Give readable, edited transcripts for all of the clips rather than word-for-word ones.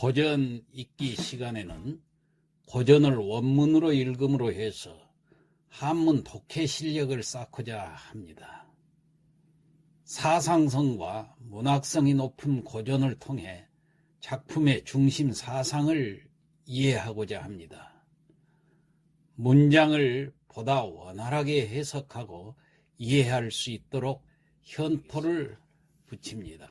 고전 읽기 시간에는 고전을 원문으로 읽음으로 해서 한문 독해 실력을 쌓고자 합니다. 사상성과 문학성이 높은 고전을 통해 작품의 중심 사상을 이해하고자 합니다. 문장을 보다 원활하게 해석하고 이해할 수 있도록 현토를 붙입니다.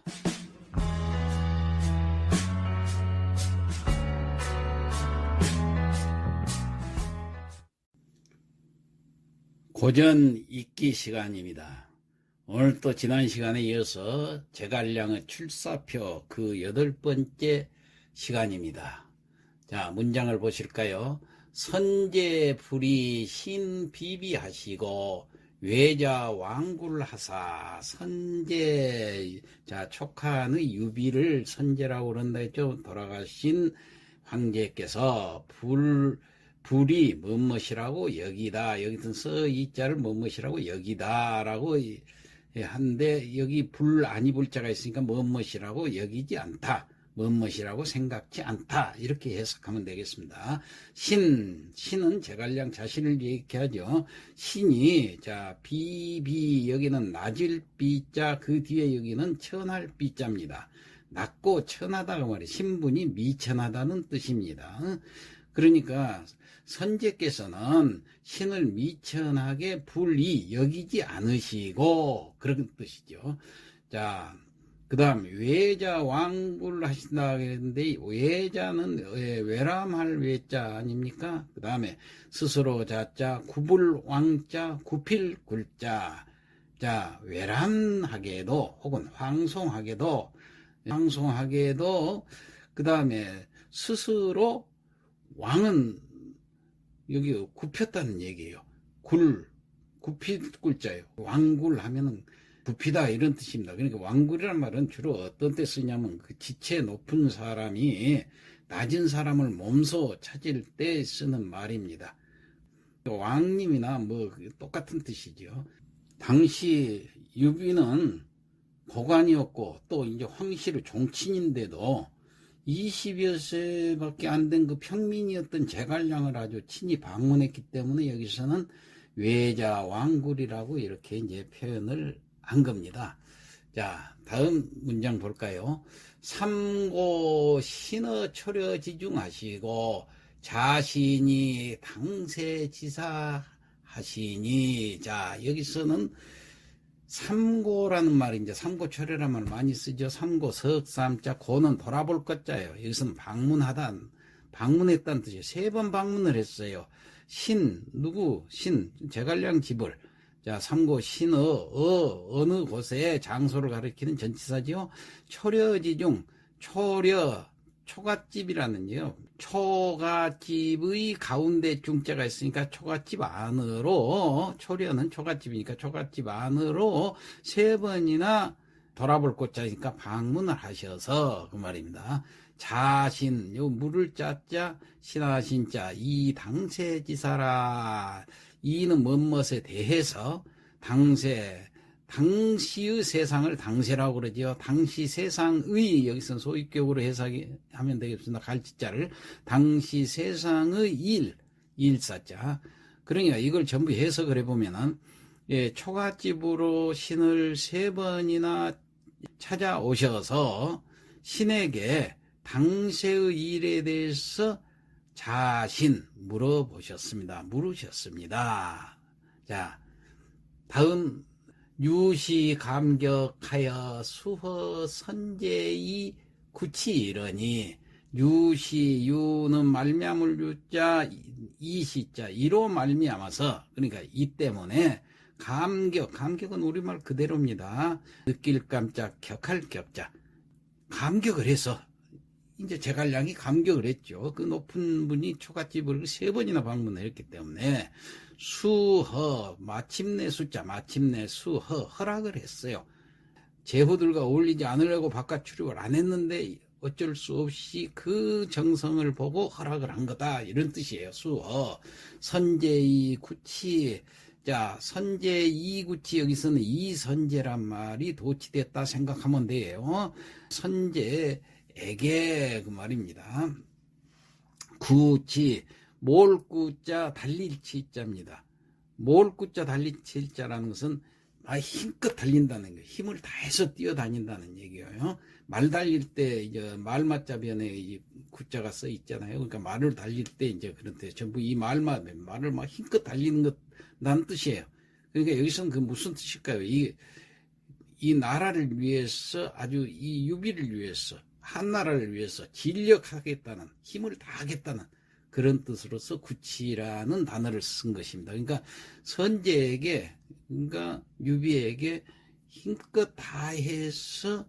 고전 읽기 시간입니다. 오늘 또 지난 시간에 이어서 제갈량의 출사표 그 8번째 시간입니다. 자, 문장을 보실까요? 선제불이 신비비하시고 외자 왕굴하사. 선제, 자, 촉한의 유비를 선제라고 그런다 했죠. 돌아가신 황제께서 불이 뭐뭇이라고 여기다. 여기든 이자를 뭐뭇이라고 여기다라고 한데, 여기 불 아니 불자가 있으니까 뭐뭇이라고 여기지 않다. 뭐뭇이라고 생각지 않다. 이렇게 해석하면 되겠습니다. 신은 제갈량 자신을 얘기하죠. 신이, 자, 비비, 여기는 낮을 비자, 그 뒤에 여기는 천할 비자입니다. 낮고 천하다가 말이에요. 신분이 미천하다는 뜻입니다. 그러니까 선제께서는 신을 미천하게 불이 여기지 않으시고, 그런 뜻이죠. 자, 그 다음 외자 왕굴 하신다 그랬는데, 외자는 외람할 외자 아닙니까? 그 다음에 스스로 자자, 구불 왕자, 구필 굴자. 자, 외람하게도 혹은 황송하게도, 그 다음에 스스로 왕은 여기 굽혔다는 얘기예요. 굽힐 굴자예요. 왕굴 하면은 굽히다 이런 뜻입니다. 그러니까 왕굴이란 말은 주로 어떤 때 쓰냐면 그 지체 높은 사람이 낮은 사람을 몸소 찾을 때 쓰는 말입니다. 왕님이나 뭐 똑같은 뜻이죠. 당시 유비는 고관이었고 또 이제 황실의 종친인데도 20여 세밖에 안 된 그 평민이었던 제갈량을 아주 친히 방문했기 때문에 여기서는 외자 왕굴이라고 이렇게 이제 표현을 한 겁니다. 자, 다음 문장 볼까요? 삼고 신어 초려지중하시고 자신이 당세지사 하시니. 자, 여기서는 삼고라는 말이 이제 삼고초려라는 말 많이 쓰죠. 삼고 석삼자, 고는 돌아볼 것자예요. 여기서는 방문했다는 뜻이에요. 3번 방문을 했어요. 누구? 제갈량 집을. 자, 삼고 어느 곳에 장소를 가리키는 전치사지요. 초려지중, 초갓집이라는요. 초갓집의 가운데 중자가 있으니까 초갓집 안으로, 초려는 초갓집이니까 초갓집 안으로 3번이나 돌아볼 곳자니까 방문을 하셔서 그 말입니다. 자신, 요 물을 짜자, 신하신자, 이 당세지사라. 이는 뭐뭇에 대해서 당시의 세상을 당세라고 그러죠. 당시 세상의, 여기서 소위격으로 해석하면 되겠습니다. 갈지자를 당시 세상의 일사자. 그러니까 이걸 전부 해석을 해보면은, 초갓집으로 신을 3번이나 찾아오셔서 신에게 당세의 일에 대해서 자신 물으셨습니다. 자, 다음 유시 감격하여 수허 선제이 구치 이러니. 유는 말미암을 유자, 이시자, 이로 말미암아서, 그러니까 이 때문에 감격은 우리말 그대로입니다. 느낄 깜짝 격할 격자. 감격을 해서 이제 제갈량이 감격을 했죠. 그 높은 분이 초갓집을 3번이나 방문을 했기 때문에 마침내 허락을 했어요. 제후들과 어울리지 않으려고 바깥 출입을 안 했는데 어쩔 수 없이 그 정성을 보고 허락을 한 거다. 이런 뜻이에요. 선제이 구치. 자, 선제이 구치, 여기서는 이 선제란 말이 도치됐다 생각하면 돼요. 선제, 에게 그 말입니다. 구치, 몰구자 달릴 치자입니다. 몰구자 달릴 치자라는 것은 힘껏 달린다는 거예요. 힘을 다해서 뛰어다닌다는 얘기예요. 말 달릴 때 이제 말맞자변에 이 구자가 써 있잖아요. 그러니까 말을 달릴 때 이제 그런데 전부 이 말을 막 힘껏 달리는 것난 뜻이에요. 그러니까 여기서는 그 무슨 뜻일까요? 이 나라를 위해서 아주 이 유비를 위해서 한나라를 위해서 진력하겠다는 힘을 다하겠다는 그런 뜻으로서 구치라는 단어를 쓴 것입니다. 그러니까 선제에게 그러니까 유비에게 힘껏 다해서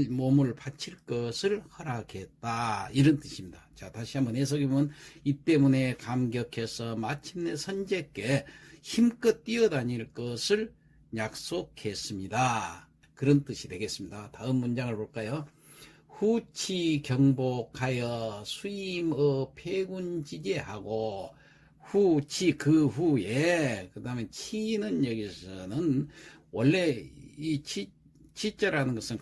몸을 바칠 것을 허락했다 이런 뜻입니다. 자, 다시 한번 해석해보면 이 때문에 감격해서 마침내 선제께 힘껏 뛰어다닐 것을 약속했습니다. 그런 뜻이 되겠습니다. 다음 문장을 볼까요? 후치 경복하여 수임의 폐군지제하고 후치 그 후에 그 다음에 치는 여기서는 원래 이 치자라는 것은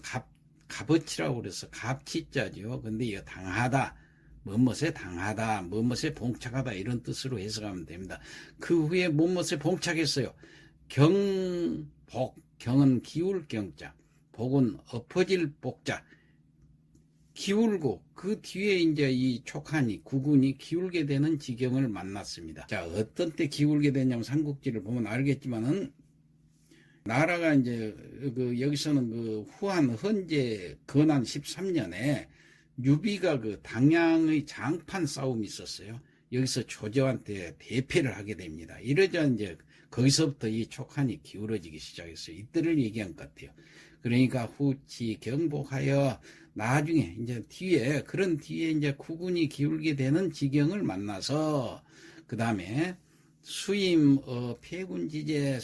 값어치라고 그래서 값치자죠. 근데 이거 당하다 뭐뭇에 당하다 뭐뭇에 봉착하다 이런 뜻으로 해석하면 됩니다. 그 후에 뭐뭇에 봉착했어요. 경복 경은 기울 경자 복은 엎어질 복자 기울고 그 뒤에 이제 이 촉한이 구군이 기울게 되는 지경을 만났습니다. 자, 어떤 때 기울게 되냐면 삼국지를 보면 알겠지만은 나라가 이제 여기서는 그 후한 헌제 건한 13년에 유비가 그 당양의 장판 싸움이 있었어요. 여기서 조조한테 대패를 하게 됩니다. 이러자 이제 거기서부터 이 촉한이 기울어지기 시작했어요. 이때를 얘기한 것 같아요. 그러니까 후치 경복하여 나중에 이제 그런 뒤에 이제 구군이 기울게 되는 지경을 만나서 그 다음에 수임 폐군지제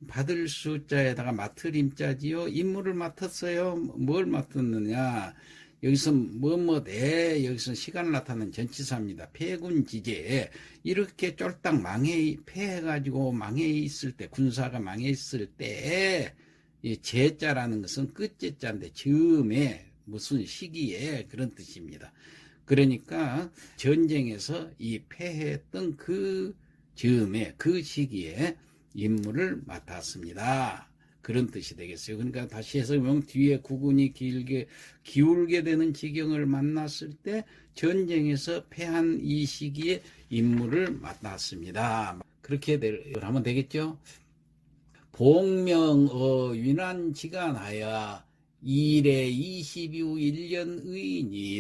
받을 수자에다가 맡을 임자지요. 임무를 맡았어요. 뭘 맡았느냐? 여기서 여기서 시간을 나타내는 전치사입니다. 폐군지제 이렇게 쫄딱 패해가지고 망해 있을 때 군사가 망해 있을 때 이 제자라는 것은 끝제자인데 즈음에 무슨 시기에 그런 뜻입니다. 그러니까 전쟁에서 이 패했던 그 즈음에 그 시기에 임무를 맡았습니다. 그런 뜻이 되겠어요. 그러니까 다시 해석하면 뒤에 구군이 기울게 되는 지경을 만났을 때 전쟁에서 패한 이 시기에 임무를 맡았습니다. 그렇게 하면 되겠죠. 복명어 위난지간하여 일에 20유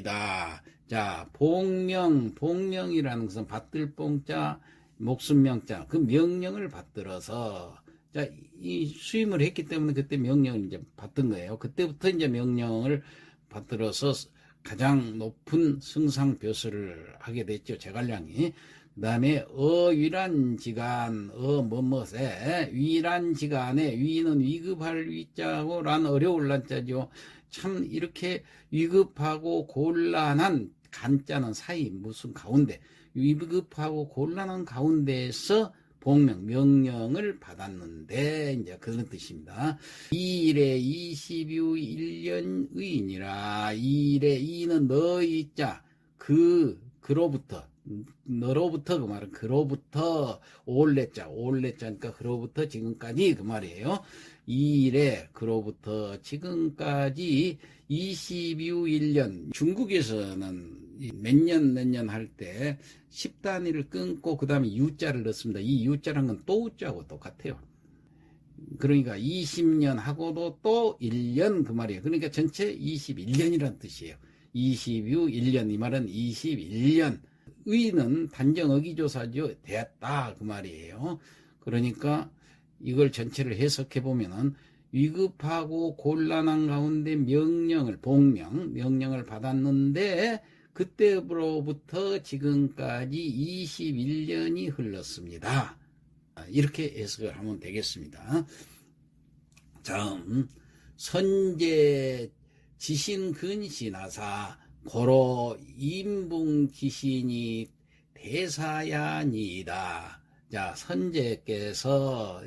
1년의이다. 자, 복명이라는 것은 받들 봉자, 목숨명자, 그 명령을 받들어서, 자, 이 수임을 했기 때문에 그때 명령을 이제 받던 거예요. 그때부터 이제 명령을 받들어서 가장 높은 승상벼슬을 하게 됐죠, 제갈량이. 그 다음에 위란지간 뭐뭇에 위란지간에 위는 위급할 위자고 란 어려울 란자죠. 참 이렇게 위급하고 곤란한 간자는 사이 무슨 가운데 위급하고 곤란한 가운데에서 명령을 받았는데 이제 그런 뜻입니다. 이일에 20유 1년의이니라. 이일에 이는 너희 자 너로부터 그 말은 그로부터 올레자니까 그로부터 지금까지 그 말이에요. 이 일에 그로부터 지금까지 20유 1년 중국에서는 몇 년 할 때 10단위를 끊고 그 다음에 유자를 넣습니다. 이 유자란 건 또자하고 똑같아요. 그러니까 20년 하고도 또 1년 그 말이에요. 그러니까 전체 21년이라는 뜻이에요. 20유 1년 이 말은 21년 의는 단정어기조사죠. 됐다 그 말이에요. 그러니까 이걸 전체를 해석해 보면은 위급하고 곤란한 가운데 명령을 받았는데 그때로부터 지금까지 21년이 흘렀습니다. 이렇게 해석을 하면 되겠습니다. 다음 선제 지신근신하사 고로 인붕기신이 대사야니이다. 자, 선제께서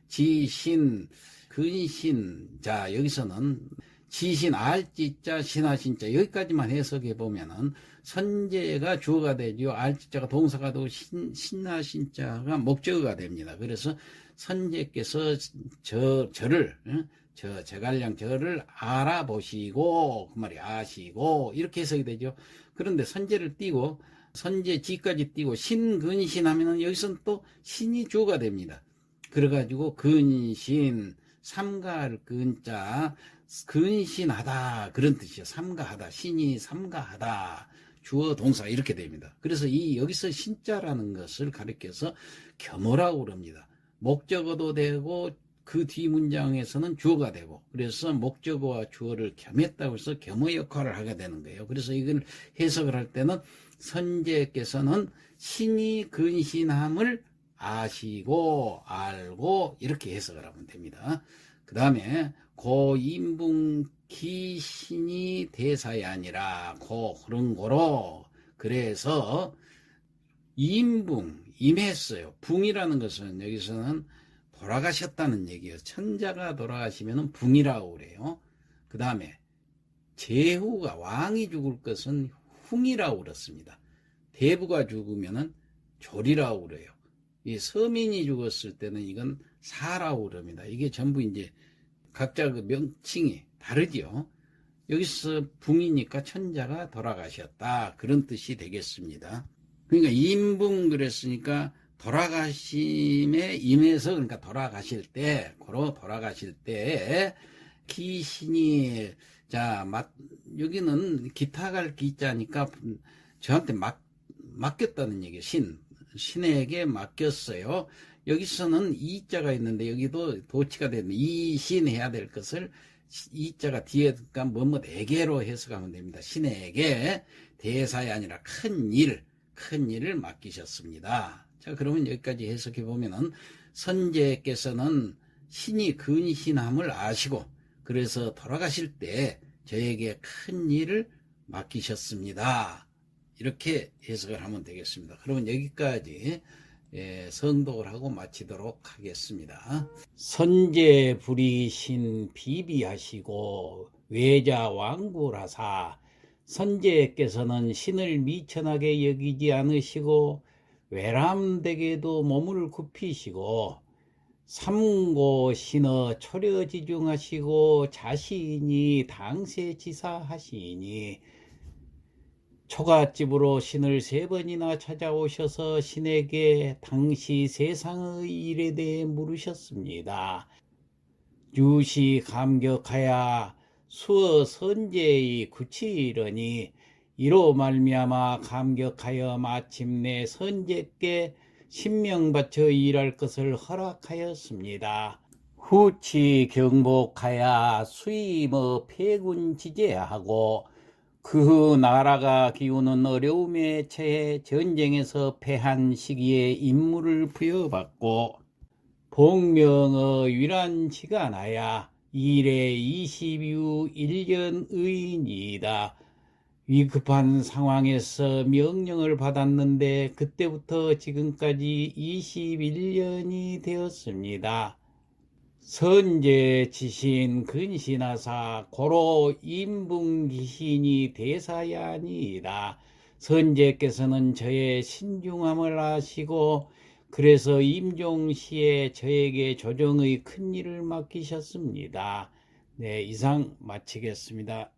지신, 근신, 자, 여기서는 지신 알지자 신하신자 여기까지만 해석해 보면은 선제가 주어가 되죠. 알지자가 동사가 되고 신하신자가 목적어가 됩니다. 그래서 선제께서 저를 저갈량 저를 알아보시고 그 말이 아시고 이렇게 해석이 되죠. 그런데 선제를 띄고 선제지까지 띄고 신근신 하면은 여기서는 또 신이 주어가 됩니다. 그래가지고 근신 삼가할 근자 근신하다 그런 뜻이에요. 삼가하다 신이 삼가하다 주어 동사 이렇게 됩니다. 그래서 이 여기서 신자라는 것을 가리켜서 겸허라고 그럽니다. 목적어도 되고 그 뒤 문장에서는 주어가 되고 그래서 목적어와 주어를 겸했다고 해서 겸허 역할을 하게 되는 거예요. 그래서 이걸 해석을 할 때는 선제께서는 신이 근신함을 아시고 알고 이렇게 해석을 하면 됩니다. 그 다음에 고인붕기 신이 대사이 아니라 그런 거로 그래서 인붕 임했어요. 붕이라는 것은 여기서는 돌아가셨다는 얘기예요. 천자가 돌아가시면 붕이라고 그래요. 그 다음에 제후가 왕이 죽을 것은 흉이라고 그렇습니다. 대부가 죽으면 졸이라고 그래요. 이 서민이 죽었을 때는 이건 사라고 그럽니다. 이게 전부 이제 각자 그 명칭이 다르죠. 여기서 붕이니까 천자가 돌아가셨다 그런 뜻이 되겠습니다. 그러니까 인붕 그랬으니까 돌아가심에 임해서 그러니까 돌아가실 때 기신이 여기는 기타갈 기자니까 저한테 맡겼다는 얘기예요. 신에게 맡겼어요. 여기서는 이자가 있는데 여기도 도치가 되는 이신 해야 될 것을 이자가 뒤에 뭐뭐에게로 해석하면 됩니다. 신에게 대사이 아니라 큰 일을 맡기셨습니다. 자, 그러면 여기까지 해석해 보면은 선제께서는 신이 근신함을 아시고 그래서 돌아가실 때 저에게 큰 일을 맡기셨습니다. 이렇게 해석을 하면 되겠습니다. 그러면 여기까지 성독을 하고 마치도록 하겠습니다. 선제 불이신 비비하시고 외자 왕불하사 선제께서는 신을 미천하게 여기지 않으시고 외람되게도 몸을 굽히시고 삼고 신어 초려지중하시고 자신이 당세지사하시니 초가집으로 신을 3번이나 찾아오셔서 신에게 당시 세상의 일에 대해 물으셨습니다. 유시 감격하여 수어 선제의 구치이러니 이로 말미암아 감격하여 마침내 선제께 신명 바쳐 일할 것을 허락하였습니다. 후치 경복하여 수임의 폐군 지제하고 그 나라가 기우는 어려움에 처해 전쟁에서 패한 시기에 임무를 부여받고 복명의 위란 시간하여 일에 20유 1년의니이다. 위급한 상황에서 명령을 받았는데 그때부터 지금까지 21년이 되었습니다. 선제 지신 근신하사 고로 인붕기신이 대사야니이다. 선제께서는 저의 신중함을 아시고 그래서 임종시에 저에게 조정의 큰 일을 맡기셨습니다. 네, 이상 마치겠습니다.